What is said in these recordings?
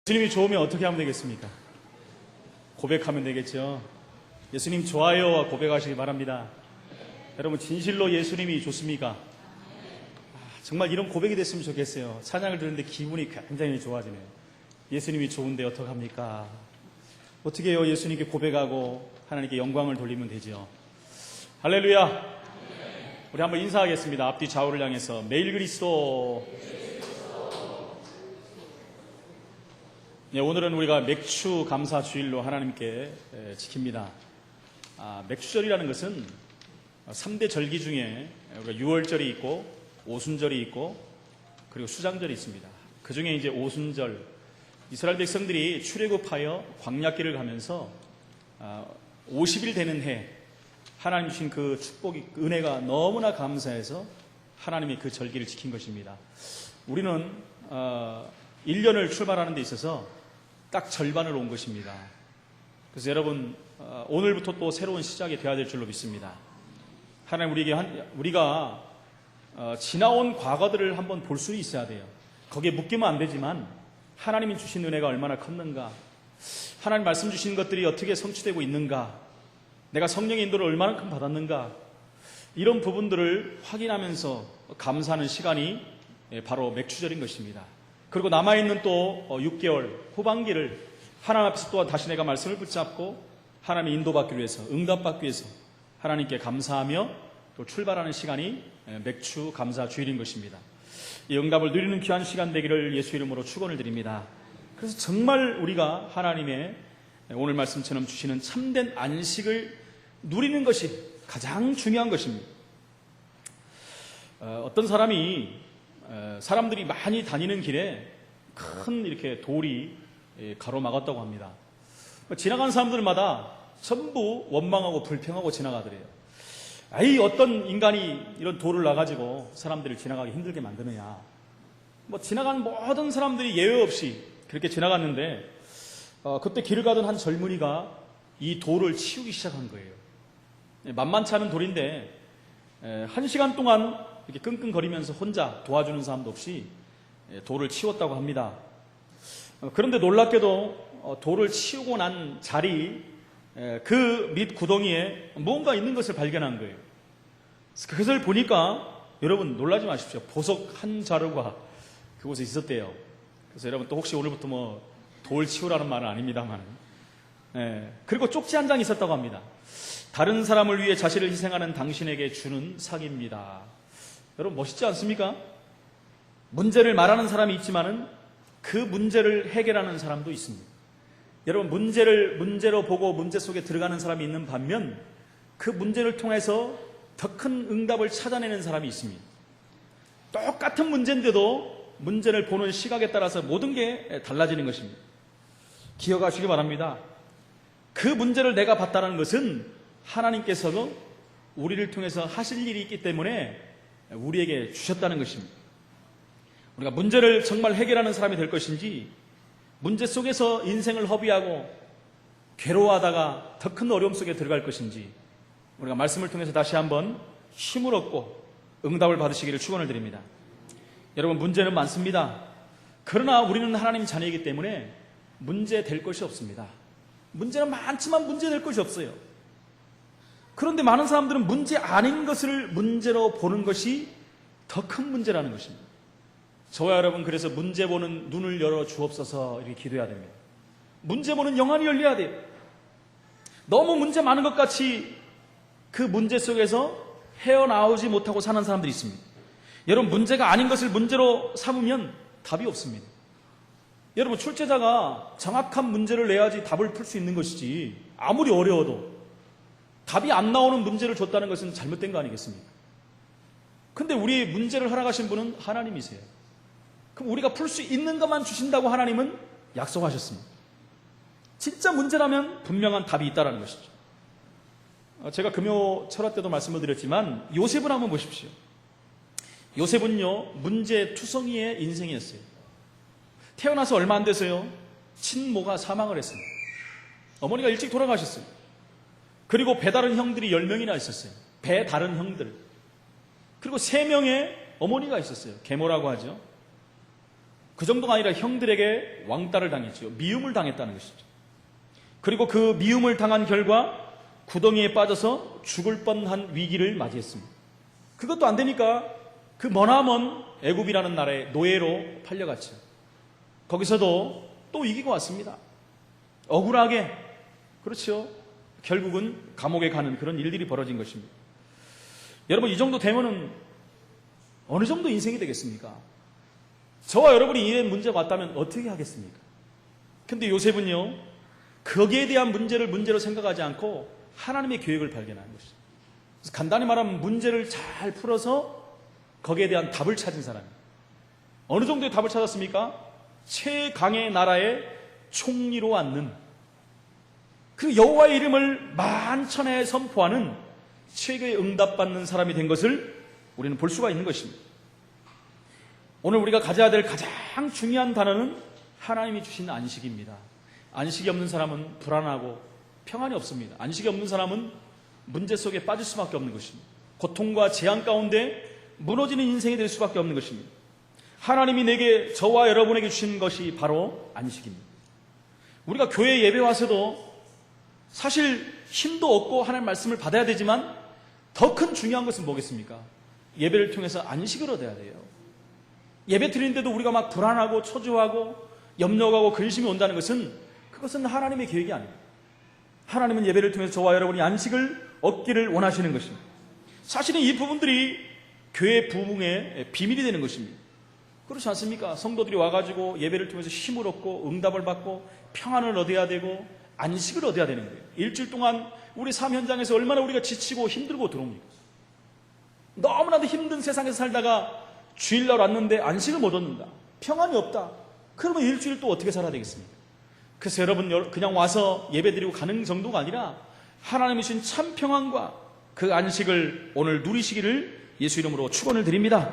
예수님이 좋으면 어떻게 하면 되겠습니까? 고백하면 되겠죠. 예수님 좋아요와 고백하시기 바랍니다. 여러분 진실로 예수님이 좋습니까? 정말 이런 고백이 됐으면 좋겠어요. 찬양을 들었는데 기분이 굉장히 좋아지네요. 예수님이 좋은데 어떡합니까? 어떻게 해요? 예수님께 고백하고 하나님께 영광을 돌리면 되죠. 할렐루야. 우리 한번 인사하겠습니다. 앞뒤 좌우를 향해서 매일 그리스도. 네, 오늘은 우리가 맥추 감사 주일로 하나님께 지킵니다. 맥추절이라는 것은 3대 절기 중에 우리가 유월절이 있고 오순절이 있고 그리고 수장절이 있습니다. 그 중에 이제 오순절, 이스라엘 백성들이 출애굽하여 광야길을 가면서 50일 되는 해 하나님 주신 그 축복이, 은혜가 너무나 감사해서 하나님이 그 절기를 지킨 것입니다. 우리는 1년을 출발하는 데 있어서 딱 절반을 온 것입니다. 그래서 여러분 오늘부터 또 새로운 시작이 되어야 될 줄로 믿습니다. 하나님 우리가 지나온 과거들을 한번 볼 수 있어야 돼요. 거기에 묶이면 안 되지만 하나님이 주신 은혜가 얼마나 컸는가, 하나님 말씀 주신 것들이 어떻게 성취되고 있는가, 내가 성령의 인도를 얼마나 받았는가, 이런 부분들을 확인하면서 감사하는 시간이 바로 맥추절인 것입니다. 그리고 남아있는 또 6개월 후반기를 하나님 앞에서 또 다시 내가 말씀을 붙잡고 하나님의 인도받기 위해서, 응답받기 위해서 하나님께 감사하며 또 출발하는 시간이 맥추 감사 주일인 것입니다. 이 응답을 누리는 귀한 시간 되기를 예수 이름으로 축원을 드립니다. 그래서 정말 우리가 하나님의 오늘 말씀처럼 주시는 참된 안식을 누리는 것이 가장 중요한 것입니다. 어떤 사람들이 많이 다니는 길에 큰 이렇게 돌이 가로막았다고 합니다. 지나가는 사람들마다 전부 원망하고 불평하고 지나가더래요. 아이, 어떤 인간이 이런 돌을 놔가지고 사람들을 지나가기 힘들게 만드느냐. 지나가는 모든 사람들이 예외 없이 그렇게 지나갔는데 그때 길을 가던 한 젊은이가 이 돌을 치우기 시작한 거예요. 만만치 않은 돌인데 1시간 동안 이렇게 끙끙거리면서 혼자 도와주는 사람도 없이 돌을 치웠다고 합니다. 그런데 놀랍게도 돌을 치우고 난 자리 그 밑 구덩이에 뭔가 있는 것을 발견한 거예요. 그것을 보니까 여러분 놀라지 마십시오. 보석 한 자루가 그곳에 있었대요. 그래서 여러분 또 혹시 오늘부터 돌 치우라는 말은 아닙니다만, 그리고 쪽지 한 장 있었다고 합니다. 다른 사람을 위해 자신을 희생하는 당신에게 주는 상입니다. 여러분 멋있지 않습니까? 문제를 말하는 사람이 있지만은 그 문제를 해결하는 사람도 있습니다. 여러분 문제를 문제로 보고 문제 속에 들어가는 사람이 있는 반면 그 문제를 통해서 더 큰 응답을 찾아내는 사람이 있습니다. 똑같은 문제인데도 문제를 보는 시각에 따라서 모든 게 달라지는 것입니다. 기억하시기 바랍니다. 그 문제를 내가 봤다는 것은 하나님께서도 우리를 통해서 하실 일이 있기 때문에 우리에게 주셨다는 것입니다. 우리가 문제를 정말 해결하는 사람이 될 것인지, 문제 속에서 인생을 허비하고 괴로워하다가 더 큰 어려움 속에 들어갈 것인지, 우리가 말씀을 통해서 다시 한번 힘을 얻고 응답을 받으시기를 축원을 드립니다. 여러분 문제는 많습니다. 그러나 우리는 하나님 자녀이기 때문에 문제 될 것이 없습니다. 문제는 많지만 문제 될 것이 없어요. 그런데 많은 사람들은 문제 아닌 것을 문제로 보는 것이 더 큰 문제라는 것입니다. 저와 여러분 그래서 문제 보는 눈을 열어 주옵소서 이렇게 기도해야 됩니다. 문제 보는 영안이 열려야 돼요. 너무 문제 많은 것 같이 그 문제 속에서 헤어나오지 못하고 사는 사람들이 있습니다. 여러분 문제가 아닌 것을 문제로 삼으면 답이 없습니다. 여러분 출제자가 정확한 문제를 내야지 답을 풀 수 있는 것이지, 아무리 어려워도 답이 안 나오는 문제를 줬다는 것은 잘못된 거 아니겠습니까? 근데 우리 문제를 허락하신 분은 하나님이세요. 그럼 우리가 풀 수 있는 것만 주신다고 하나님은 약속하셨습니다. 진짜 문제라면 분명한 답이 있다는 것이죠. 제가 금요 철화 때도 말씀을 드렸지만 요셉을 한번 보십시오. 요셉은요 문제투성이의 인생이었어요. 태어나서 얼마 안 돼서요 친모가 사망을 했습니다. 어머니가 일찍 돌아가셨어요. 그리고 배다른 형들이 10명이나 있었어요. 배다른 형들. 그리고 3명의 어머니가 있었어요. 계모라고 하죠. 그 정도가 아니라 형들에게 왕따를 당했죠. 미움을 당했다는 것이죠. 그리고 그 미움을 당한 결과 구덩이에 빠져서 죽을 뻔한 위기를 맞이했습니다. 그것도 안 되니까 그 머나먼 애굽이라는 나라의 노예로 팔려갔죠. 거기서도 또 이기고 왔습니다. 억울하게. 그렇죠. 결국은 감옥에 가는 그런 일들이 벌어진 것입니다. 여러분, 이 정도 되면은 어느 정도 인생이 되겠습니까? 저와 여러분이 이런 문제가 왔다면 어떻게 하겠습니까? 근데 요셉은요, 거기에 대한 문제를 문제로 생각하지 않고 하나님의 계획을 발견하는 것이죠. 그래서 간단히 말하면 문제를 잘 풀어서 거기에 대한 답을 찾은 사람입니다. 어느 정도의 답을 찾았습니까? 최강의 나라의 총리로 앉는, 그 여호와의 이름을 만천하에 선포하는 최고의 응답받는 사람이 된 것을 우리는 볼 수가 있는 것입니다. 오늘 우리가 가져야 될 가장 중요한 단어는 하나님이 주신 안식입니다. 안식이 없는 사람은 불안하고 평안이 없습니다. 안식이 없는 사람은 문제 속에 빠질 수밖에 없는 것입니다. 고통과 재앙 가운데 무너지는 인생이 될 수밖에 없는 것입니다. 하나님이 내게, 저와 여러분에게 주신 것이 바로 안식입니다. 우리가 교회 예배 와서도 사실 힘도 없고 하나님 말씀을 받아야 되지만 더 큰 중요한 것은 뭐겠습니까? 예배를 통해서 안식을 얻어야 돼요. 예배 드리는데도 우리가 막 불안하고 초조하고 염려하고 근심이 온다는 것은, 그것은 하나님의 계획이 아닙니다. 하나님은 예배를 통해서 저와 여러분이 안식을 얻기를 원하시는 것입니다. 사실은 이 부분들이 교회 부흥의 비밀이 되는 것입니다. 그렇지 않습니까? 성도들이 와가지고 예배를 통해서 힘을 얻고 응답을 받고 평안을 얻어야 되고 안식을 얻어야 되는 거예요. 일주일 동안 우리 삶 현장에서 얼마나 우리가 지치고 힘들고 들어옵니까? 너무나도 힘든 세상에서 살다가 주일날 왔는데 안식을 못 얻는다, 평안이 없다, 그러면 일주일 또 어떻게 살아야 되겠습니까? 그래서 여러분, 그냥 와서 예배드리고 가는 정도가 아니라 하나님이 주신 참 평안과 그 안식을 오늘 누리시기를 예수 이름으로 축원을 드립니다.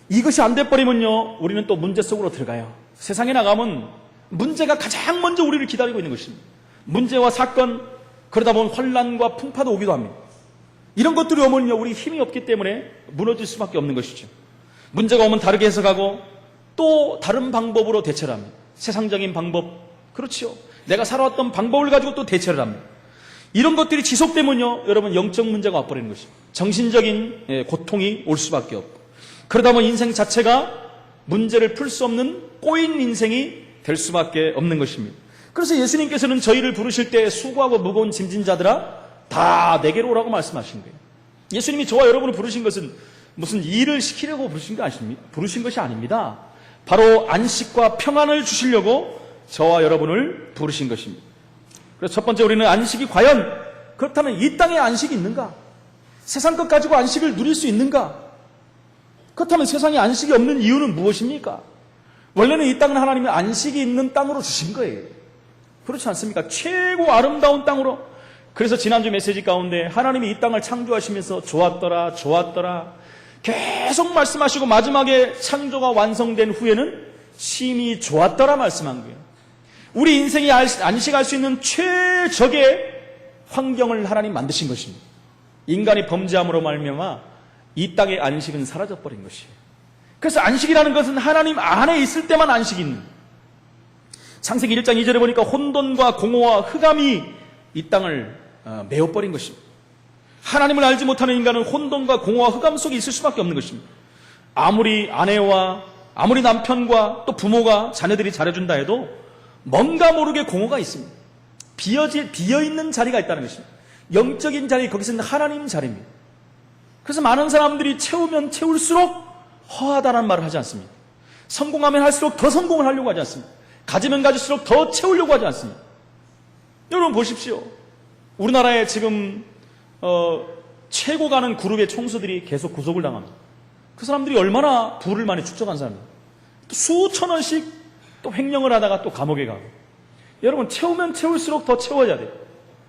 이것이 안 돼버리면요, 우리는 또 문제 속으로 들어가요. 세상에 나가면 문제가 가장 먼저 우리를 기다리고 있는 것입니다. 문제와 사건, 그러다 보면 혼란과 풍파도 오기도 합니다. 이런 것들이 오면요, 우리 힘이 없기 때문에 무너질 수밖에 없는 것이죠. 문제가 오면 다르게 해석하고 또 다른 방법으로 대처를 합니다. 세상적인 방법, 그렇죠. 내가 살아왔던 방법을 가지고 또 대처를 합니다. 이런 것들이 지속되면요, 여러분, 영적 문제가 와버리는 것입니다. 정신적인 고통이 올 수밖에 없고, 그러다 보면 인생 자체가 문제를 풀 수 없는 꼬인 인생이 될 수밖에 없는 것입니다. 그래서 예수님께서는 저희를 부르실 때 수고하고 무거운 짐진 자들아 다 내게로 오라고 말씀하신 거예요. 예수님이 저와 여러분을 부르신 것은 무슨 일을 시키려고 부르신 것이 아닙니다. 바로 안식과 평안을 주시려고 저와 여러분을 부르신 것입니다. 그래서 첫 번째, 우리는 안식이 과연 그렇다면 이 땅에 안식이 있는가? 세상 것 가지고 안식을 누릴 수 있는가? 그렇다면 세상에 안식이 없는 이유는 무엇입니까? 원래는 이 땅은 하나님이 안식이 있는 땅으로 주신 거예요. 그렇지 않습니까? 최고 아름다운 땅으로. 그래서 지난주 메시지 가운데 하나님이 이 땅을 창조하시면서 좋았더라, 좋았더라 계속 말씀하시고 마지막에 창조가 완성된 후에는 심히 좋았더라 말씀한 거예요. 우리 인생이 안식할 수 있는 최적의 환경을 하나님 만드신 것입니다. 인간이 범죄함으로 말미암아 이 땅의 안식은 사라져버린 것이에요. 그래서 안식이라는 것은 하나님 안에 있을 때만 안식이 있는, 창세기 1장 2절에 보니까 혼돈과 공허와 흑암이 이 땅을 메워버린 것입니다. 하나님을 알지 못하는 인간은 혼돈과 공허와 흑암 속에 있을 수밖에 없는 것입니다. 아무리 아내와 아무리 남편과 또 부모가 자녀들이 잘해준다 해도 뭔가 모르게 공허가 있습니다. 비어있는 자리가 있다는 것입니다. 영적인 자리, 거기서는 하나님 자리입니다. 그래서 많은 사람들이 채우면 채울수록 허하다는 말을 하지 않습니다. 성공하면 할수록 더 성공을 하려고 하지 않습니다. 가지면 가질수록 더 채우려고 하지 않습니다. 여러분 보십시오. 우리나라에 지금 최고 가는 그룹의 총수들이 계속 구속을 당합니다. 그 사람들이 얼마나 부를 많이 축적한 사람입니다. 또 수천 원씩 또 횡령을 하다가 또 감옥에 가고. 여러분, 채우면 채울수록 더 채워야 돼요.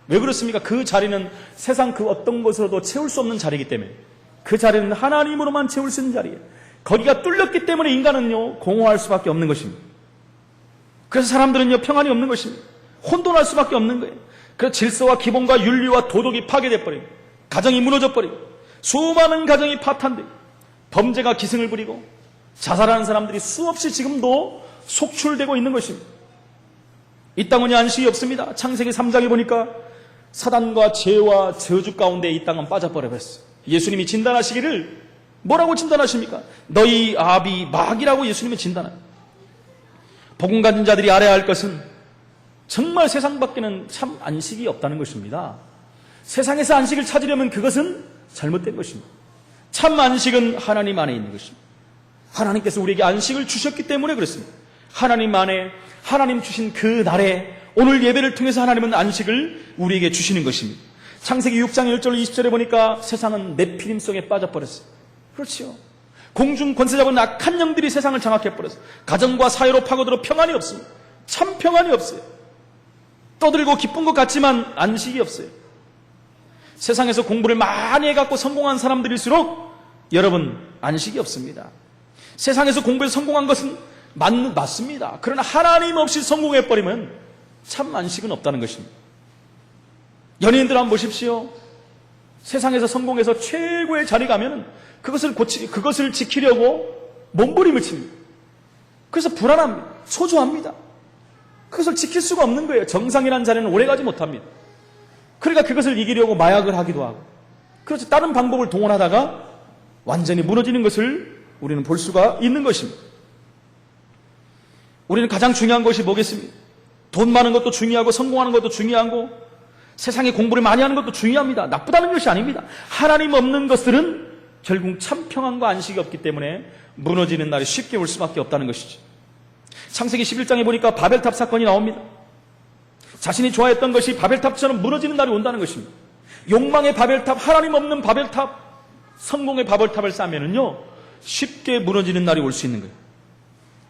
왜 그렇습니까? 그 자리는 세상 그 어떤 것으로도 채울 수 없는 자리이기 때문에, 그 자리는 하나님으로만 채울 수 있는 자리예요. 거기가 뚫렸기 때문에 인간은요 공허할 수밖에 없는 것입니다. 그래서 사람들은요 평안이 없는 것입니다. 혼돈할 수밖에 없는 거예요. 그래서 질서와 기본과 윤리와 도덕이 파괴돼 버리고, 가정이 무너져 버리고, 수많은 가정이 파탄되고, 범죄가 기승을 부리고, 자살하는 사람들이 수없이 지금도 속출되고 있는 것입니다. 이 땅은 안식이 없습니다. 창세기 3장에 보니까 사단과 죄와 저주 가운데 이 땅은 빠져버려버렸어요. 예수님이 진단하시기를 뭐라고 진단하십니까? 너희 아비 마귀라고 예수님이 진단합니다. 복음 가진 자들이 알아야 할 것은 정말 세상 밖에는 참 안식이 없다는 것입니다. 세상에서 안식을 찾으려면 그것은 잘못된 것입니다. 참 안식은 하나님 안에 있는 것입니다. 하나님께서 우리에게 안식을 주셨기 때문에 그렇습니다. 하나님 안에 하나님 주신 그 날에 오늘 예배를 통해서 하나님은 안식을 우리에게 주시는 것입니다. 창세기 6장 1절 20절에 보니까 세상은 네피림 속에 빠져버렸어요. 그렇죠. 공중 권세 잡은 악한 영들이 세상을 장악해버렸어요. 가정과 사회로 파고들어 평안이 없습니다. 참 평안이 없어요. 떠들고 기쁜 것 같지만 안식이 없어요. 세상에서 공부를 많이 해갖고 성공한 사람들일수록 여러분 안식이 없습니다. 세상에서 공부해서 성공한 것은 맞습니다. 그러나 하나님 없이 성공해버리면 참 안식은 없다는 것입니다. 연예인들 한번 보십시오. 세상에서 성공해서 최고의 자리 가면 그것을 지키려고 몸부림을 칩니다. 그래서 불안합니다. 초조합니다. 그것을 지킬 수가 없는 거예요. 정상이라는 자리는 오래가지 못합니다. 그러니까 그것을 이기려고 마약을 하기도 하고, 그래서 다른 방법을 동원하다가 완전히 무너지는 것을 우리는 볼 수가 있는 것입니다. 우리는 가장 중요한 것이 뭐겠습니까? 돈 많은 것도 중요하고 성공하는 것도 중요하고 세상에 공부를 많이 하는 것도 중요합니다. 나쁘다는 것이 아닙니다. 하나님 없는 것들은 결국 참 평안과 안식이 없기 때문에 무너지는 날이 쉽게 올 수밖에 없다는 것이죠. 창세기 11장에 보니까 바벨탑 사건이 나옵니다. 자신이 좋아했던 것이 바벨탑처럼 무너지는 날이 온다는 것입니다. 욕망의 바벨탑, 하나님 없는 바벨탑, 성공의 바벨탑을 쌓으면은요 쉽게 무너지는 날이 올 수 있는 거예요.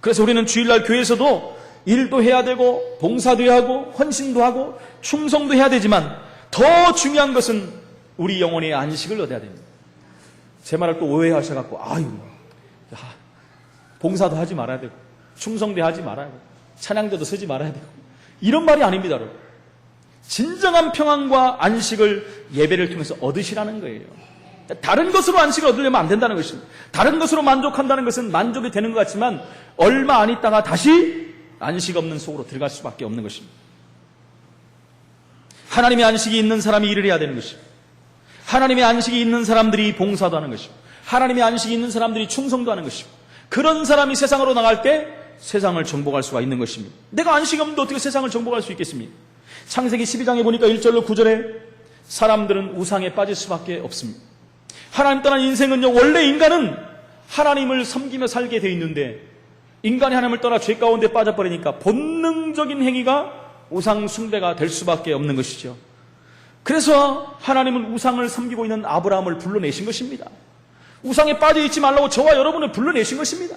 그래서 우리는 주일날 교회에서도 일도 해야 되고 봉사도 해야 하고 헌신도 하고 충성도 해야 되지만 더 중요한 것은 우리 영혼의 안식을 얻어야 됩니다. 제 말을 또 오해하셔갖고 봉사도 하지 말아야 되고 충성도 하지 말아야 되고 찬양대도 쓰지 말아야 되고 이런 말이 아닙니다. 여러분. 진정한 평안과 안식을 예배를 통해서 얻으시라는 거예요. 다른 것으로 안식을 얻으려면 안 된다는 것입니다. 다른 것으로 만족한다는 것은 만족이 되는 것 같지만 얼마 안 있다가 다시 안식 없는 속으로 들어갈 수밖에 없는 것입니다. 하나님의 안식이 있는 사람이 일을 해야 되는 것입니다. 하나님의 안식이 있는 사람들이 봉사도 하는 것입니다. 하나님의 안식이 있는 사람들이 충성도 하는 것입니다. 그런 사람이 세상으로 나갈 때 세상을 정복할 수가 있는 것입니다. 내가 안식이 없는데 어떻게 세상을 정복할 수 있겠습니까? 창세기 12장에 보니까 1절로 9절에 사람들은 우상에 빠질 수밖에 없습니다. 하나님 떠난 인생은요, 원래 인간은 하나님을 섬기며 살게 되어 있는데 인간이 하나님을 떠나 죄 가운데 빠져버리니까 본능적인 행위가 우상 숭배가 될 수밖에 없는 것이죠. 그래서 하나님은 우상을 섬기고 있는 아브라함을 불러내신 것입니다. 우상에 빠져있지 말라고 저와 여러분을 불러내신 것입니다.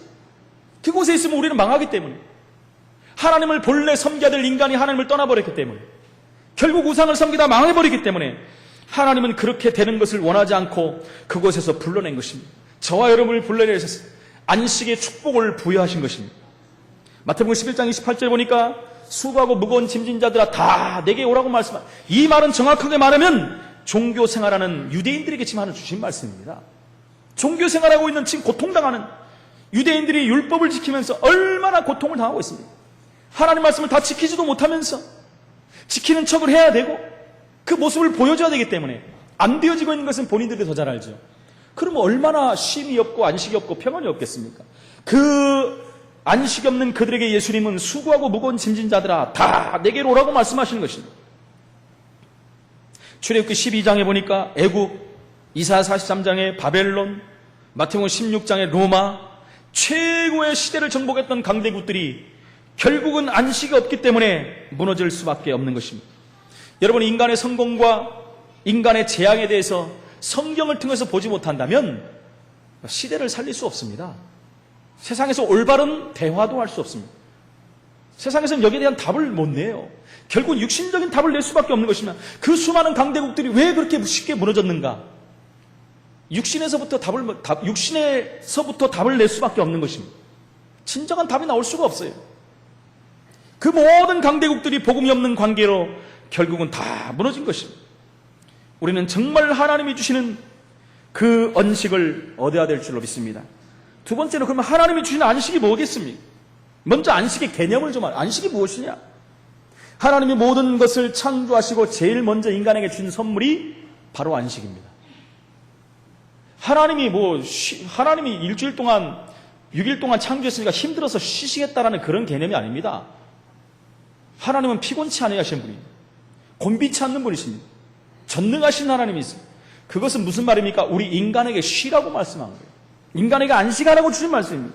그곳에 있으면 우리는 망하기 때문에, 하나님을 본래 섬겨야 될 인간이 하나님을 떠나버렸기 때문에, 결국 우상을 섬기다 망해버리기 때문에 하나님은 그렇게 되는 것을 원하지 않고 그곳에서 불러낸 것입니다. 저와 여러분을 불러내셔서 안식의 축복을 부여하신 것입니다. 마태복음 11장 28절 보니까 수고하고 무거운 짐진 자들아 다 내게 오라고 말씀합니다. 이 말은 정확하게 말하면 종교 생활하는 유대인들에게 지금 하는 주신 말씀입니다. 종교 생활하고 있는 지금 고통당하는 유대인들이 율법을 지키면서 얼마나 고통을 당하고 있습니다. 하나님 말씀을 다 지키지도 못하면서 지키는 척을 해야 되고 그 모습을 보여줘야 되기 때문에 안 되어지고 있는 것은 본인들이 더 잘 알죠. 그러면 얼마나 쉼이 없고 안식이 없고 평안이 없겠습니까? 그 안식이 없는 그들에게 예수님은 수고하고 무거운 짐진 자들아 다 내게로 오라고 말씀하시는 것입니다. 출애굽기 12장에 보니까 애굽, 이사야 43장에 바벨론, 마태복음 16장에 로마, 최고의 시대를 정복했던 강대국들이 결국은 안식이 없기 때문에 무너질 수밖에 없는 것입니다. 여러분, 인간의 성공과 인간의 재앙에 대해서 성경을 통해서 보지 못한다면 시대를 살릴 수 없습니다. 세상에서 올바른 대화도 할 수 없습니다. 세상에서는 여기에 대한 답을 못 내요. 결국 육신적인 답을 낼 수밖에 없는 것이면 그 수많은 강대국들이 왜 그렇게 쉽게 무너졌는가? 육신에서부터 답을 낼 수밖에 없는 것입니다. 진정한 답이 나올 수가 없어요. 그 모든 강대국들이 복음이 없는 관계로 결국은 다 무너진 것입니다. 우리는 정말 하나님이 주시는 그 언식을 얻어야 될 줄로 믿습니다. 두 번째는 그러면 하나님이 주신 안식이 뭐겠습니까? 먼저 안식의 개념을 좀 안식이 무엇이냐? 하나님이 모든 것을 창조하시고 제일 먼저 인간에게 준 선물이 바로 안식입니다. 하나님이 일주일 동안 6일 동안 창조했으니까 힘들어서 쉬시겠다라는 그런 개념이 아닙니다. 하나님은 피곤치 않으신 분입니다. 곤비치 않는 분이십니다. 전능하신 하나님이십니다. 그것은 무슨 말입니까? 우리 인간에게 쉬라고 말씀한 거예요. 인간에게 안식하라고 주신 말씀입니다.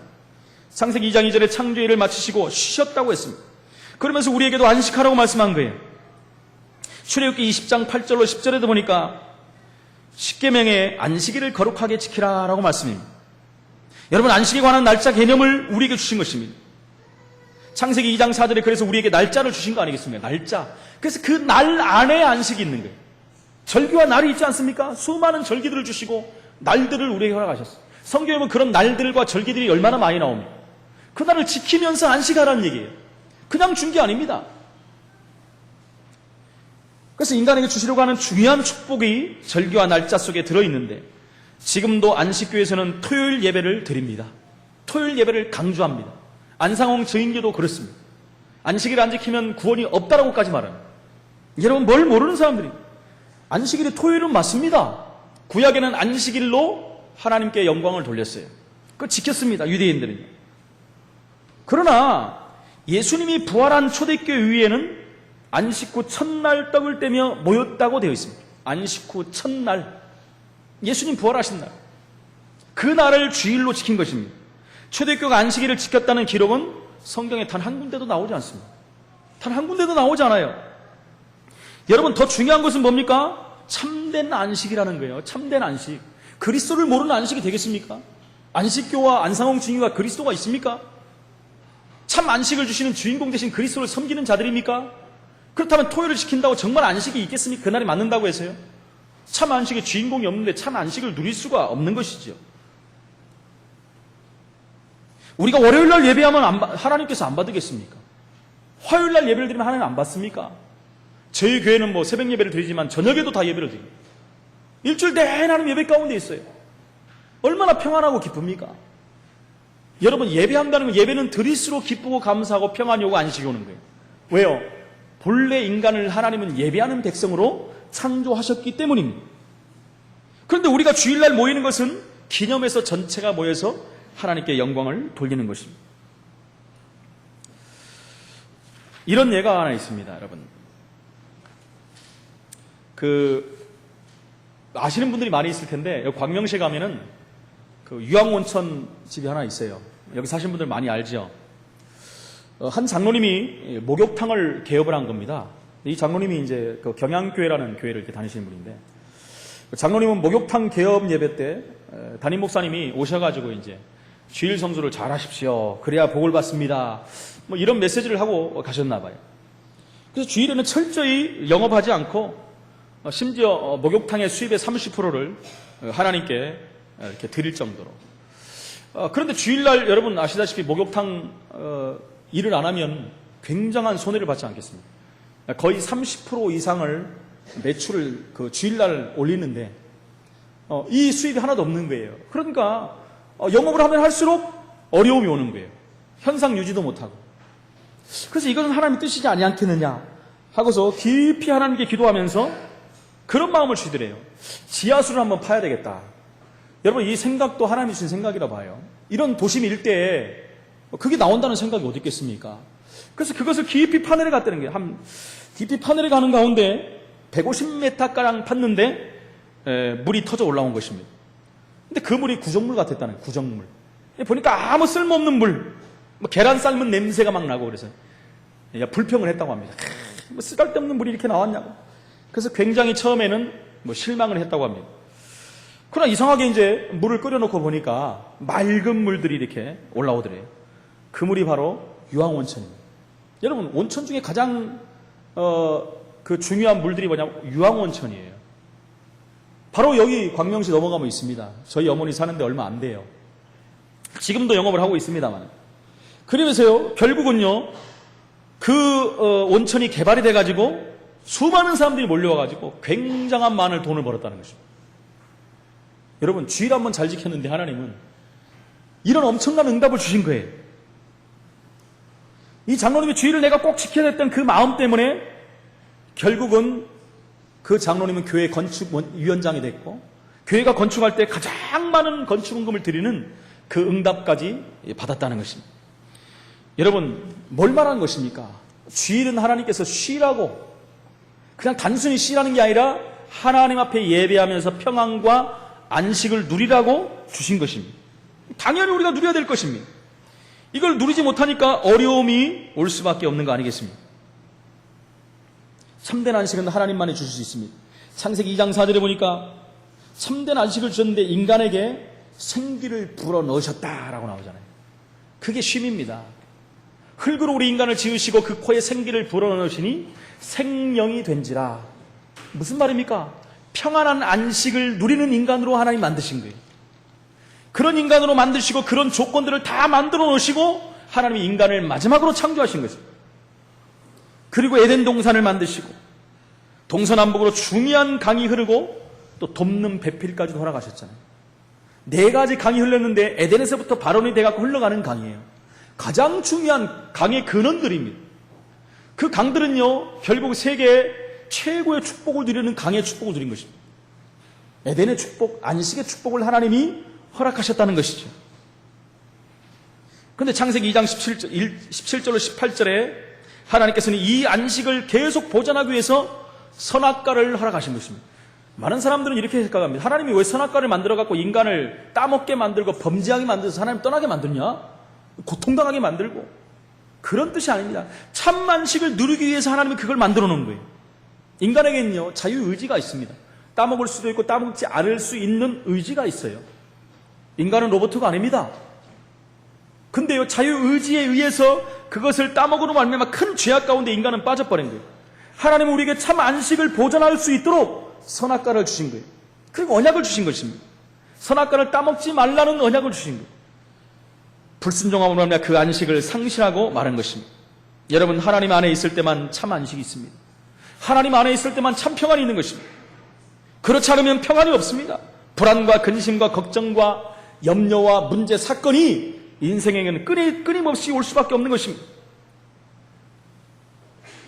창세기 2장 2절에 창조일을 마치시고 쉬셨다고 했습니다. 그러면서 우리에게도 안식하라고 말씀한 거예요. 출애굽기 20장 8절로 10절에도 보니까 십계명에 안식일을 거룩하게 지키라라고 말씀입니다. 여러분, 안식에 관한 날짜 개념을 우리에게 주신 것입니다. 창세기 2장 4절에 그래서 우리에게 날짜를 주신 거 아니겠습니까? 날짜. 그래서 그 날 안에 안식이 있는 거예요. 절기와 날이 있지 않습니까? 수많은 절기들을 주시고 날들을 우리에게 허락하셨어요. 성경에 보면 그런 날들과 절기들이 얼마나 많이 나옵니다. 그 날을 지키면서 안식하라는 얘기예요. 그냥 준 게 아닙니다. 그래서 인간에게 주시려고 하는 중요한 축복이 절기와 날짜 속에 들어있는데 지금도 안식교에서는 토요일 예배를 드립니다. 토요일 예배를 강조합니다. 안상홍 저인교도 그렇습니다. 안식일을 안 지키면 구원이 없다라고까지 말합니다. 여러분, 뭘 모르는 사람들이 안식일이 토요일은 맞습니다. 구약에는 안식일로 하나님께 영광을 돌렸어요. 그걸 지켰습니다. 유대인들은요. 그러나 예수님이 부활한 초대교회 위에는 안식 후 첫날 떡을 떼며 모였다고 되어 있습니다. 안식 후 첫날, 예수님 부활하신 날, 그 날을 주일로 지킨 것입니다. 초대교회가 안식일을 지켰다는 기록은 성경에 단 한 군데도 나오지 않습니다. 단 한 군데도 나오지 않아요. 여러분, 더 중요한 것은 뭡니까? 참된 안식이라는 거예요. 참된 안식. 그리스도를 모르는 안식이 되겠습니까? 안식교와 안상홍 증인과 그리스도가 있습니까? 참 안식을 주시는 주인공 대신 그리스도를 섬기는 자들입니까? 그렇다면 토요일을 지킨다고 정말 안식이 있겠습니까? 그날이 맞는다고 해서요? 참 안식의 주인공이 없는데 참 안식을 누릴 수가 없는 것이죠. 우리가 월요일날 예배하면 하나님께서 안 받으겠습니까? 화요일날 예배를 드리면 하나님 안 받습니까? 저희 교회는 새벽 예배를 드리지만 저녁에도 다 예배를 드립니다. 일주일 내내 하나님 예배 가운데 있어요. 얼마나 평안하고 기쁩니까? 여러분, 예배한다는 건 예배는 드릴수록 기쁘고 감사하고 평안이 오고 안식이 오는 거예요. 왜요? 본래 인간을 하나님은 예배하는 백성으로 창조하셨기 때문입니다. 그런데 우리가 주일날 모이는 것은 기념해서 전체가 모여서 하나님께 영광을 돌리는 것입니다. 이런 예가 하나 있습니다, 여러분. 아시는 분들이 많이 있을 텐데, 여기 광명시에 가면은 유황온천 집이 하나 있어요. 여기 사신 분들 많이 알죠? 한 장로님이 목욕탕을 개업을 한 겁니다. 이 장로님이 이제 경양교회라는 교회를 이렇게 다니시는 분인데, 장로님은 목욕탕 개업 예배 때 담임 목사님이 오셔가지고 이제 주일 성수를 잘 하십시오. 그래야 복을 받습니다. 이런 메시지를 하고 가셨나 봐요. 그래서 주일에는 철저히 영업하지 않고 심지어 목욕탕의 수입의 30%를 하나님께 이렇게 드릴 정도로. 그런데 주일날 여러분 아시다시피 목욕탕 일을 안 하면 굉장한 손해를 받지 않겠습니까? 거의 30% 이상을 매출을 주일날 올리는데 이 수입이 하나도 없는 거예요. 그러니까 영업을 하면 할수록 어려움이 오는 거예요. 현상 유지도 못하고. 그래서 이것은 하나님의 뜻이지 아니않겠느냐 하고서 깊이 하나님께 기도하면서 그런 마음을 주시더래요. 지하수를 한번 파야 되겠다. 여러분, 이 생각도 하나님이 주신 생각이라 봐요. 이런 도심 일대에 그게 나온다는 생각이 어디 있겠습니까? 그래서 그것을 깊이 파내려 갔다는 거예요. 깊이 파내려 가는 가운데 150m가량 팠는데 물이 터져 올라온 것입니다. 근데 그 물이 구정물 같았다는 거예요. 구정물. 보니까 아무 쓸모없는 물, 계란 삶은 냄새가 막 나고 그래서 불평을 했다고 합니다. 쓸데없는 물이 이렇게 나왔냐고. 그래서 굉장히 처음에는 실망을 했다고 합니다. 그러나 이상하게 이제 물을 끓여놓고 보니까 맑은 물들이 이렇게 올라오더래요. 그 물이 바로 유황온천입니다. 여러분, 온천 중에 가장 중요한 물들이 뭐냐면 유황온천이에요. 바로 여기 광명시 넘어가면 있습니다. 저희 어머니 사는데 얼마 안 돼요. 지금도 영업을 하고 있습니다만. 그러면서요, 결국은요, 온천이 개발이 돼가지고 수많은 사람들이 몰려와가지고 굉장한 많은 돈을 벌었다는 것입니다. 여러분, 주일 한번 잘 지켰는데 하나님은 이런 엄청난 응답을 주신 거예요. 이 장로님의 주의를 내가 꼭 지켜야 했던 그 마음 때문에 결국은 그 장로님은 교회 건축위원장이 됐고, 교회가 건축할 때 가장 많은 건축원금을 드리는 그 응답까지 받았다는 것입니다. 여러분, 뭘 말하는 것입니까? 주일은 하나님께서 쉬라고, 그냥 단순히 쉬라는 게 아니라 하나님 앞에 예배하면서 평안과 안식을 누리라고 주신 것입니다. 당연히 우리가 누려야 될 것입니다. 이걸 누리지 못하니까 어려움이 올 수밖에 없는 거 아니겠습니까? 참된 안식은 하나님만이 주실 수 있습니다. 창세기 2장 4절에 보니까 참된 안식을 주셨는데 인간에게 생기를 불어넣으셨다라고 나오잖아요. 그게 쉼입니다. 흙으로 우리 인간을 지으시고 그 코에 생기를 불어넣으시니 생명이 된지라. 무슨 말입니까? 평안한 안식을 누리는 인간으로 하나님 만드신 거예요. 그런 인간으로 만드시고 그런 조건들을 다 만들어 놓으시고 하나님이 인간을 마지막으로 창조하신 거죠. 그리고 에덴 동산을 만드시고 동서남북으로 중요한 강이 흐르고 또 돕는 배필까지도 허락하셨잖아요. 4가지 강이 흘렀는데 에덴에서부터 바론이 돼갖고 흘러가는 강이에요. 가장 중요한 강의 근원들입니다. 그 강들은요, 결국 세계의 최고의 축복을 누리는 강의 축복을 누린 것입니다. 에덴의 축복, 안식의 축복을 하나님이 허락하셨다는 것이죠. 그런데 창세기 2장 17절로 18절에 하나님께서는 이 안식을 계속 보존하기 위해서 선악과를 허락하신 것입니다. 많은 사람들은 이렇게 생각합니다. 하나님이 왜 선악과를 만들어갖고 인간을 따먹게 만들고 범죄하게 만들어서 하나님 떠나게 만드냐? 고통당하게 만들고. 그런 뜻이 아닙니다. 참 안식을 누리기 위해서 하나님이 그걸 만들어 놓은 거예요. 인간에게는요, 자유의지가 있습니다. 따먹을 수도 있고 따먹지 않을 수 있는 의지가 있어요. 인간은 로봇가 아닙니다. 근데요, 자유의지에 의해서 그것을 따먹으로 말미암아 큰 죄악 가운데 인간은 빠져버린 거예요. 하나님은 우리에게 참 안식을 보존할 수 있도록 선악과를 주신 거예요. 그리고 언약을 주신 것입니다. 선악과를 따먹지 말라는 언약을 주신 거예요. 불순종함으로 말미암아 그 안식을 상실하고 마는 것입니다. 여러분, 하나님 안에 있을 때만 참 안식이 있습니다. 하나님 안에 있을 때만 참 평안이 있는 것입니다. 그렇지 않으면 평안이 없습니다. 불안과 근심과 걱정과 염려와 문제, 사건이 인생에게는 끊임없이 올 수밖에 없는 것입니다.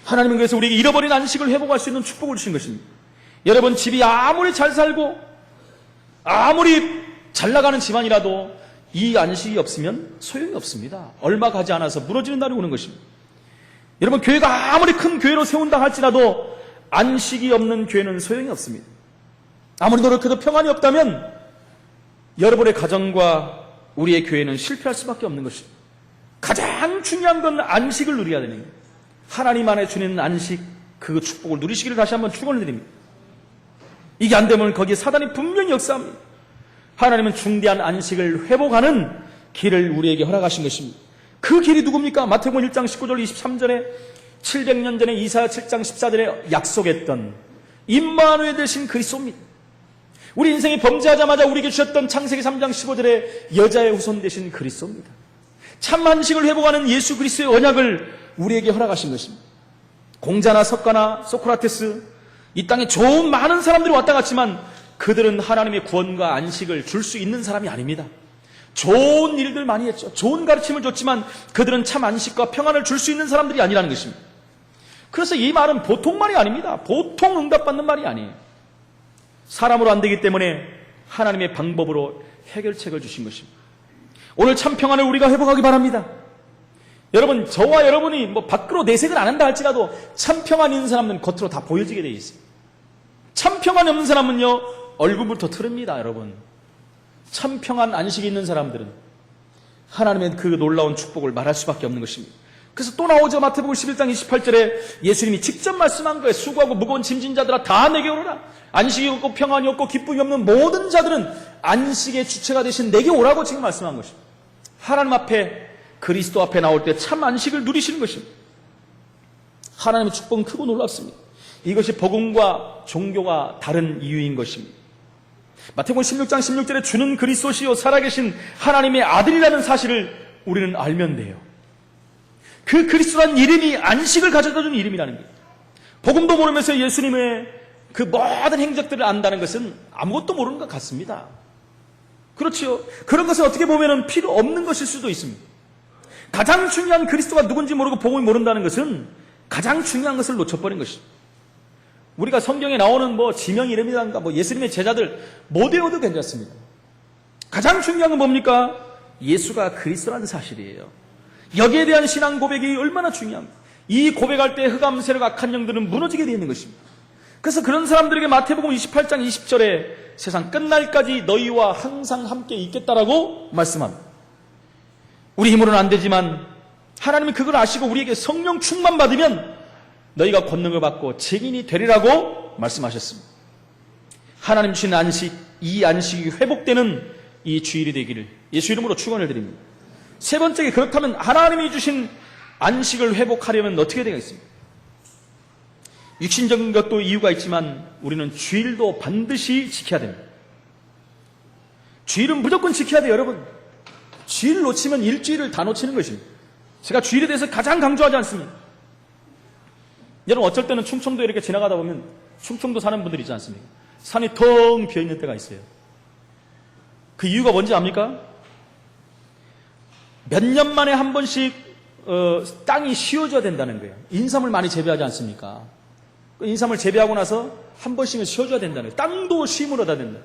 하나님은 그래서 우리에게 잃어버린 안식을 회복할 수 있는 축복을 주신 것입니다. 여러분, 집이 아무리 잘 살고 아무리 잘 나가는 집안이라도 이 안식이 없으면 소용이 없습니다. 얼마 가지 않아서 무너지는 날이 오는 것입니다. 여러분, 교회가 아무리 큰 교회로 세운다 할지라도 안식이 없는 교회는 소용이 없습니다. 아무리 노력해도 평안이 없다면 여러분의 가정과 우리의 교회는 실패할 수밖에 없는 것입니다. 가장 중요한 건 안식을 누려야 되는 거예요. 하나님 안에 주는 안식, 그 축복을 누리시기를 다시 한번 축원을 드립니다. 이게 안 되면 거기에 사단이 분명히 역사합니다. 하나님은 중대한 안식을 회복하는 길을 우리에게 허락하신 것입니다. 그 길이 누굽니까? 마태복음 1장 19절 23절에 700년 전에 이사야 7장 14절에 약속했던 임마누엘 되신 그리스도입니다. 우리 인생이 범죄하자마자 우리에게 주셨던 창세기 3장 15절에 여자의 후손 되신 그리스도입니다. 참 안식을 회복하는 예수 그리스도의 언약을 우리에게 허락하신 것입니다. 공자나 석가나 소크라테스, 이 땅에 좋은 많은 사람들이 왔다 갔지만 그들은 하나님의 구원과 안식을 줄 수 있는 사람이 아닙니다. 좋은 일들 많이 했죠. 좋은 가르침을 줬지만 그들은 참 안식과 평안을 줄 수 있는 사람들이 아니라는 것입니다. 그래서 이 말은 보통 말이 아닙니다. 보통 응답받는 말이 아니에요. 사람으로 안 되기 때문에 하나님의 방법으로 해결책을 주신 것입니다. 오늘 참 평안을 우리가 회복하기 바랍니다. 여러분, 저와 여러분이 밖으로 내색을 안 한다 할지라도 참 평안이 있는 사람은 겉으로 다 보여지게 되어 있어요. 참 평안이 없는 사람은요, 얼굴부터 틀립니다, 여러분. 참 평안 안식이 있는 사람들은 하나님의 그 놀라운 축복을 말할 수밖에 없는 것입니다. 그래서 또 나오죠. 마태복음 11장 28절에 예수님이 직접 말씀한 거예요. 수고하고 무거운 짐진 자들아 다 내게 오너라. 안식이 없고 평안이 없고 기쁨이 없는 모든 자들은 안식의 주체가 되신 내게 오라고 지금 말씀한 것입니다. 하나님 앞에, 그리스도 앞에 나올 때 참 안식을 누리시는 것입니다. 하나님의 축복은 크고 놀랍습니다. 이것이 복음과 종교가 다른 이유인 것입니다. 마태복음 16장 16절에 주는 그리스도시요 살아계신 하나님의 아들이라는 사실을 우리는 알면 돼요. 그 그리스도라는 이름이 안식을 가져다주는 이름이라는 거예요. 복음도 모르면서 예수님의 그 모든 행적들을 안다는 것은 아무것도 모르는 것 같습니다. 그렇지요. 그런 것은 어떻게 보면 필요 없는 것일 수도 있습니다. 가장 중요한 그리스도가 누군지 모르고 복음을 모른다는 것은 가장 중요한 것을 놓쳐버린 것입니다. 우리가 성경에 나오는 지명 이름이란가 예수님의 제자들 못 외워도 괜찮습니다. 가장 중요한 건 뭡니까? 예수가 그리스도라는 사실이에요. 여기에 대한 신앙 고백이 얼마나 중요합니까? 이 고백할 때 흑암 세력 악한 영들은 무너지게 되어 있는 것입니다. 그래서 그런 사람들에게 마태복음 28장 20절에 세상 끝날까지 너희와 항상 함께 있겠다라고 말씀합니다. 우리 힘으로는 안 되지만 하나님이 그걸 아시고 우리에게 성령 충만 받으면 너희가 권능을 받고 증인이 되리라고 말씀하셨습니다. 하나님 주신 안식, 이 안식이 회복되는 이 주일이 되기를 예수 이름으로 축원을 드립니다. 세 번째, 그렇다면 하나님이 주신 안식을 회복하려면 어떻게 되겠습니까? 육신적인 것도 이유가 있지만 우리는 주일도 반드시 지켜야 됩니다. 주일은 무조건 지켜야 돼요, 여러분. 주일 놓치면 일주일을 다 놓치는 것입니다. 제가 주일에 대해서 가장 강조하지 않습니다. 여러분, 어쩔 때는 충청도에 이렇게 지나가다 보면 충청도 사는 분들 있지 않습니까? 산이 텅 비어있는 때가 있어요. 그 이유가 뭔지 압니까? 몇 년 만에 한 번씩 땅이 쉬어져야 된다는 거예요. 인삼을 많이 재배하지 않습니까? 인삼을 재배하고 나서 한 번씩은 쉬어줘야 된다는 거예요. 땅도 쉼을 얻어야 된다.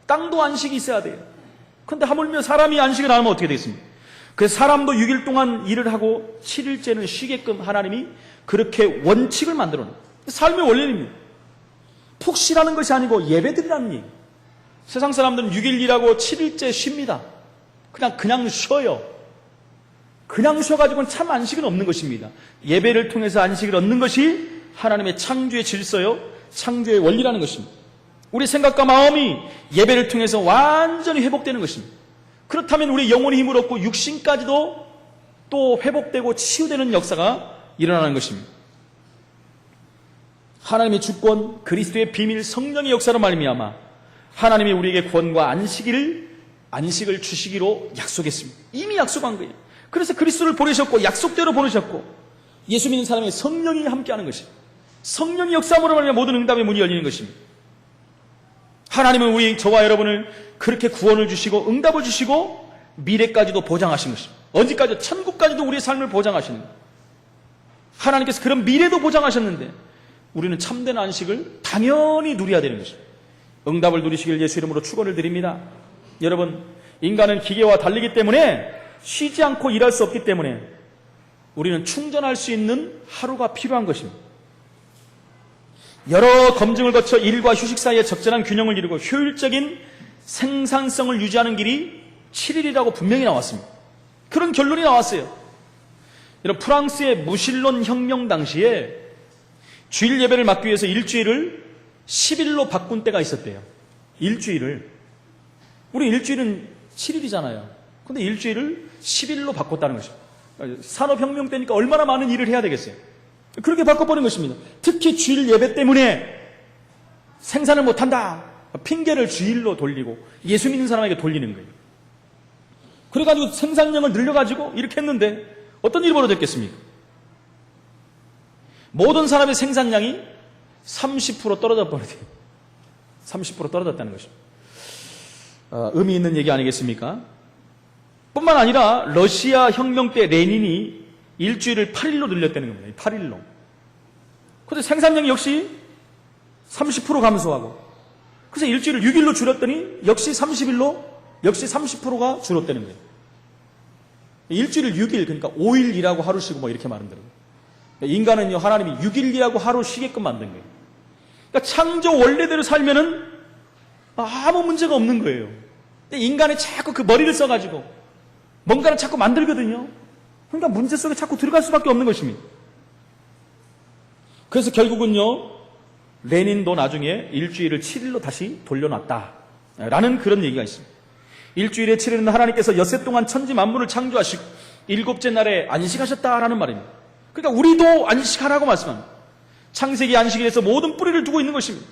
땅도 안식이 있어야 돼요. 그런데 하물며 사람이 안식을 안 하면 어떻게 되겠습니까? 그래서 사람도 6일 동안 일을 하고 7일째는 쉬게끔 하나님이 그렇게 원칙을 만들어 놓은 삶의 원리입니다. 푹 쉬라는 것이 아니고 예배드리라는 얘기. 세상 사람들은 6일 일하고 7일째 쉽니다. 그냥 쉬어요. 그냥 쉬어가지고는 참 안식은 없는 것입니다. 예배를 통해서 안식을 얻는 것이 하나님의 창조의 질서요, 창조의 원리라는 것입니다. 우리 생각과 마음이 예배를 통해서 완전히 회복되는 것입니다. 그렇다면 우리 영혼이 힘을 얻고 육신까지도 또 회복되고 치유되는 역사가 일어나는 것입니다. 하나님의 주권, 그리스도의 비밀, 성령의 역사로 말미암아 하나님이 우리에게 구원과 안식을 주시기로 약속했습니다. 이미 약속한 거예요. 그래서 그리스도를 보내셨고 약속대로 보내셨고 예수 믿는 사람의 성령이 함께하는 것입니다. 성령이 역사함으로 말미암아 모든 응답의 문이 열리는 것입니다. 하나님은 저와 여러분을 그렇게 구원을 주시고 응답을 주시고 미래까지도 보장하신 것입니다. 언제까지? 천국까지도 우리의 삶을 보장하시는 거예요. 하나님께서 그런 미래도 보장하셨는데 우리는 참된 안식을 당연히 누려야 되는 것입니다. 응답을 누리시길 예수 이름으로 축원을 드립니다. 여러분, 인간은 기계와 다르기 때문에 쉬지 않고 일할 수 없기 때문에 우리는 충전할 수 있는 하루가 필요한 것입니다. 여러 검증을 거쳐 일과 휴식 사이에 적절한 균형을 이루고 효율적인 생산성을 유지하는 길이 7일이라고 분명히 나왔습니다. 그런 결론이 나왔어요. 여러분, 프랑스의 무신론 혁명 당시에 주일 예배를 막기 위해서 일주일을 10일로 바꾼 때가 있었대요. 일주일을. 우리 일주일은 7일이잖아요. 근데 일주일을 10일로 바꿨다는 것입니다. 산업혁명 때니까 얼마나 많은 일을 해야 되겠어요. 그렇게 바꿔버린 것입니다. 특히 주일 예배 때문에 생산을 못한다. 핑계를 주일로 돌리고 예수 믿는 사람에게 돌리는 거예요. 그래가지고 생산량을 늘려가지고 이렇게 했는데 어떤 일이 벌어졌겠습니까? 모든 사람의 생산량이 30% 떨어져 버려요. 30% 떨어졌다는 것입니다. 의미 있는 얘기 아니겠습니까? 뿐만 아니라 러시아 혁명 때 레닌이 일주일을 8일로 늘렸다는 겁니다. 8일로. 그런데 생산량이 역시 30% 감소하고 그래서 일주일을 6일로 줄였더니 역시 30일로 역시 30%가 줄었다는 거예요. 일주일을 6일, 그러니까 5일 일하고 하루 쉬고 이렇게 말한다는 거예요. 인간은요, 하나님이 6일 일하고 하루 쉬게끔 만든 거예요. 그러니까 창조 원래대로 살면은 아무 문제가 없는 거예요. 근데 인간이 자꾸 그 머리를 써가지고 뭔가를 자꾸 만들거든요. 그러니까 문제 속에 자꾸 들어갈 수밖에 없는 것입니다. 그래서 결국은요, 레닌도 나중에 일주일을 7일로 다시 돌려놨다라는 그런 얘기가 있습니다. 일주일에 7일은 하나님께서 엿새 동안 천지 만물을 창조하시고 일곱째 날에 안식하셨다라는 말입니다. 그러니까 우리도 안식하라고 말씀합니다. 창세기 안식일에서 모든 뿌리를 두고 있는 것입니다.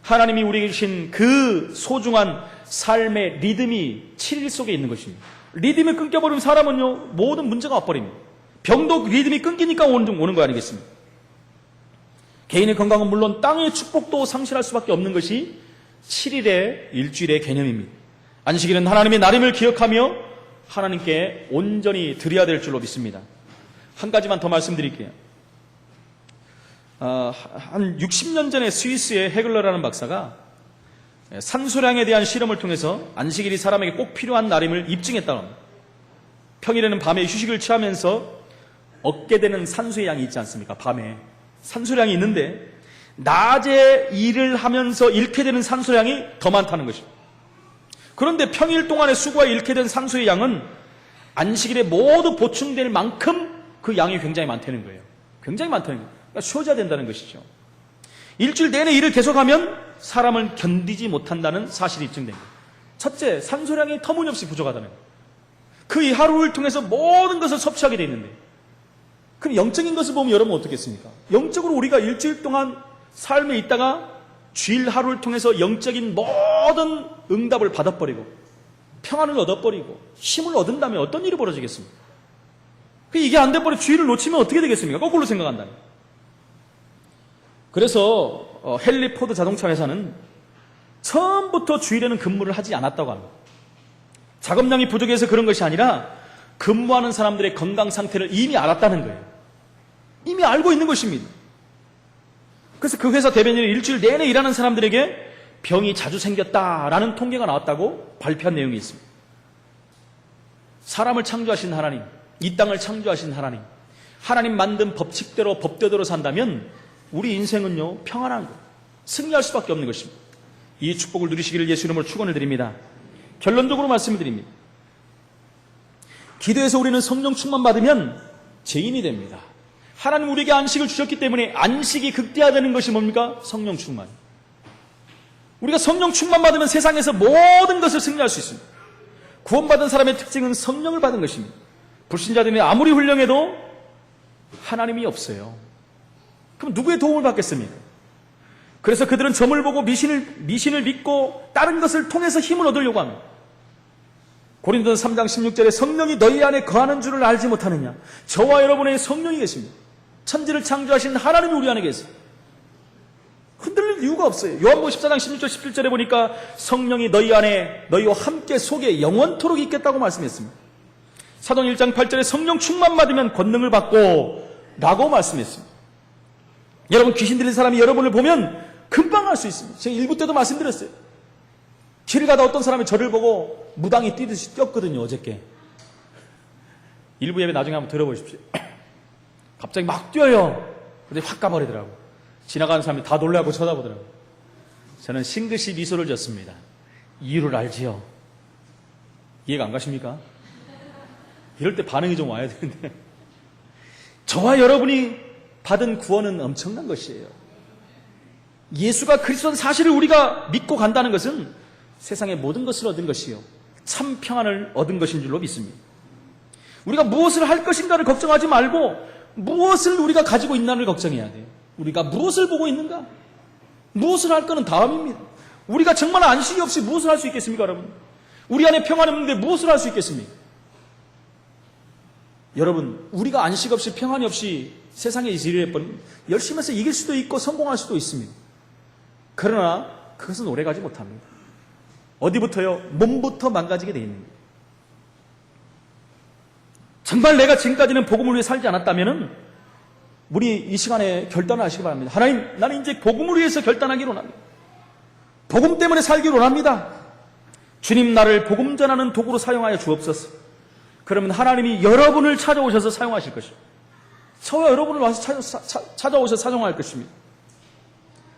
하나님이 우리에게 주신 그 소중한 삶의 리듬이 7일 속에 있는 것입니다. 리듬이 끊겨버리면 사람은요, 모든 문제가 와버립니다. 병도 리듬이 끊기니까 오는 거 아니겠습니까? 개인의 건강은 물론 땅의 축복도 상실할 수밖에 없는 것이 7일의 일주일의 개념입니다. 안식일은 하나님의 날임을 기억하며 하나님께 온전히 드려야 될 줄로 믿습니다. 한 가지만 더 말씀드릴게요. 한 60년 전에 스위스의 헤글러라는 박사가 산소량에 대한 실험을 통해서 안식일이 사람에게 꼭 필요한 날임을 입증했다고 합니다. 평일에는 밤에 휴식을 취하면서 얻게 되는 산소의 양이 있지 않습니까? 밤에 산소량이 있는데 낮에 일을 하면서 잃게 되는 산소량이 더 많다는 것입니다. 그런데 평일 동안의 수고와 잃게 된 산소의 양은 안식일에 모두 보충될 만큼 그 양이 굉장히 많다는 거예요. 굉장히 많다는 거예요. 그러니까 쉬어져야 된다는 것이죠. 일주일 내내 일을 계속하면 사람을 견디지 못한다는 사실이 입증된 거예요. 첫째, 산소량이 터무니없이 부족하다는 거예요. 그 이 하루를 통해서 모든 것을 섭취하게 되어 있는데, 그럼 영적인 것을 보면 여러분 어떻겠습니까? 영적으로 우리가 일주일 동안 삶에 있다가 주일 하루를 통해서 영적인 모든 응답을 받아버리고 평안을 얻어버리고 힘을 얻은다면 어떤 일이 벌어지겠습니까? 이게 안 돼버려 주일을 놓치면 어떻게 되겠습니까? 거꾸로 생각한다면. 그래서 헨리 포드 자동차 회사는 처음부터 주일에는 근무를 하지 않았다고 합니다. 작업량이 부족해서 그런 것이 아니라 근무하는 사람들의 건강 상태를 이미 알았다는 거예요. 이미 알고 있는 것입니다. 그래서 그 회사 대변인이 일주일 내내 일하는 사람들에게 병이 자주 생겼다라는 통계가 나왔다고 발표한 내용이 있습니다. 사람을 창조하신 하나님, 이 땅을 창조하신 하나님, 하나님 만든 법칙대로 법대로 산다면 우리 인생은요 평안한 것, 승리할 수밖에 없는 것입니다. 이 축복을 누리시기를 예수 이름으로 축원을 드립니다. 결론적으로 말씀을 드립니다. 기도해서 우리는 성령 충만 받으면 죄인이 됩니다. 하나님 우리에게 안식을 주셨기 때문에 안식이 극대화되는 것이 뭡니까? 성령 충만. 우리가 성령 충만 받으면 세상에서 모든 것을 승리할 수 있습니다. 구원받은 사람의 특징은 성령을 받은 것입니다. 불신자들이 아무리 훌륭해도 하나님이 없어요. 그럼 누구의 도움을 받겠습니까? 그래서 그들은 점을 보고 미신을 믿고 다른 것을 통해서 힘을 얻으려고 합니다. 고린도서 3장 16절에 성령이 너희 안에 거하는 줄을 알지 못하느냐? 저와 여러분의 성령이 계십니다. 천지를 창조하신 하나님이 우리 안에 계세요. 흔들릴 이유가 없어요. 요한복음 14장 16절 17절에 보니까 성령이 너희 안에 너희와 함께 속에 영원토록 있겠다고 말씀했습니다. 사도행 1장 8절에 성령 충만 받으면 권능을 받고 라고 말씀했습니다. 여러분 귀신 들린 사람이 여러분을 보면 금방 알 수 있습니다. 제가 일부 때도 말씀드렸어요. 길을 가다 어떤 사람이 저를 보고 무당이 뛰듯이 뛰었거든요. 어저께 일부 예배 나중에 한번 들어보십시오. 갑자기 막 뛰어요. 근데 확 가버리더라고. 지나가는 사람이 다 놀라고 쳐다보더라고. 저는 싱긋이 미소를 졌습니다. 이유를 알지요. 이해가 안 가십니까? 이럴 때 반응이 좀 와야 되는데 저와 여러분이 받은 구원은 엄청난 것이에요. 예수가 그리스도는 사실을 우리가 믿고 간다는 것은 세상의 모든 것을 얻은 것이요 참 평안을 얻은 것인 줄로 믿습니다. 우리가 무엇을 할 것인가를 걱정하지 말고 무엇을 우리가 가지고 있나를 걱정해야 돼요. 우리가 무엇을 보고 있는가? 무엇을 할 거는 다음입니다. 우리가 정말 안식이 없이 무엇을 할 수 있겠습니까, 여러분? 우리 안에 평안이 없는데 무엇을 할 수 있겠습니까? 여러분, 우리가 안식 없이 평안이 없이 세상에 일해버리면 열심히 해서 이길 수도 있고 성공할 수도 있습니다. 그러나 그것은 오래가지 못합니다. 어디부터요? 몸부터 망가지게 되어 있는 거예요. 정말 내가 지금까지는 복음을 위해 살지 않았다면 우리 이 시간에 결단을 하시기 바랍니다. 하나님, 나는 이제 복음을 위해서 결단하기로 원합니다. 복음 때문에 살기로 원합니다. 주님 나를 복음 전하는 도구로 사용하여 주옵소서. 그러면 하나님이 여러분을 찾아오셔서 사용하실 것입니다. 저와 여러분을 와서 찾아오셔서 사용할 것입니다.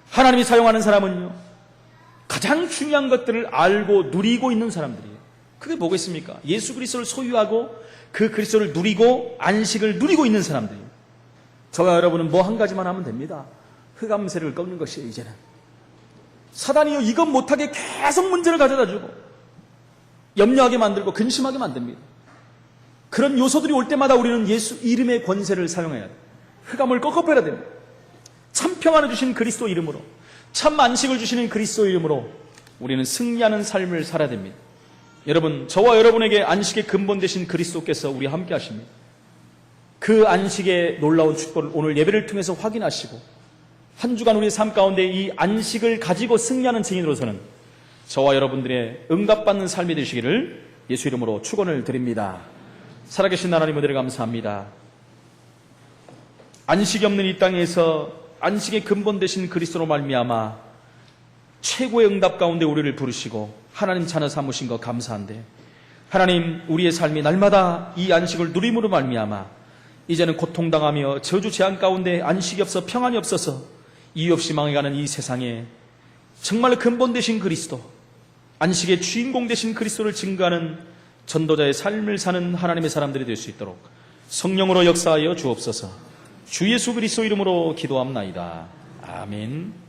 하나님이 사용하는 사람은요 가장 중요한 것들을 알고 누리고 있는 사람들이에요. 그게 뭐겠습니까? 예수 그리스도를 소유하고 그 그리스도를 누리고 안식을 누리고 있는 사람들이에요. 저와 여러분은 뭐 한 가지만 하면 됩니다. 흑암세력을 꺾는 것이에요. 이제는 사단이요 이것 못하게 계속 문제를 가져다주고 염려하게 만들고 근심하게 만듭니다. 그런 요소들이 올 때마다 우리는 예수 이름의 권세를 사용해야 돼요. 흑암을 꺾어버려야 됩니다. 참 평안을 주신 그리스도 이름으로 참 안식을 주시는 그리스도 이름으로 우리는 승리하는 삶을 살아야 됩니다. 여러분, 저와 여러분에게 안식의 근본 되신 그리스도께서 우리와 함께 하십니다. 그 안식의 놀라운 축복을 오늘 예배를 통해서 확인하시고 한 주간 우리의 삶 가운데 이 안식을 가지고 승리하는 증인으로서는 저와 여러분들의 응답받는 삶이 되시기를 예수 이름으로 축원을 드립니다. 살아계신 하나님 은혜를 감사합니다. 안식이 없는 이 땅에서 안식의 근본 되신 그리스도로 말미암아 최고의 응답 가운데 우리를 부르시고 하나님 자녀 삼으신 것 감사한데, 하나님 우리의 삶이 날마다 이 안식을 누림으로 말미암아 이제는 고통당하며 저주 재앙 가운데 안식이 없어 평안이 없어서 이유 없이 망해가는 이 세상에 정말 근본 되신 그리스도, 안식의 주인공 되신 그리스도를 증거하는 전도자의 삶을 사는 하나님의 사람들이 될 수 있도록 성령으로 역사하여 주옵소서. 주 예수 그리스도 이름으로 기도합나이다. 아멘.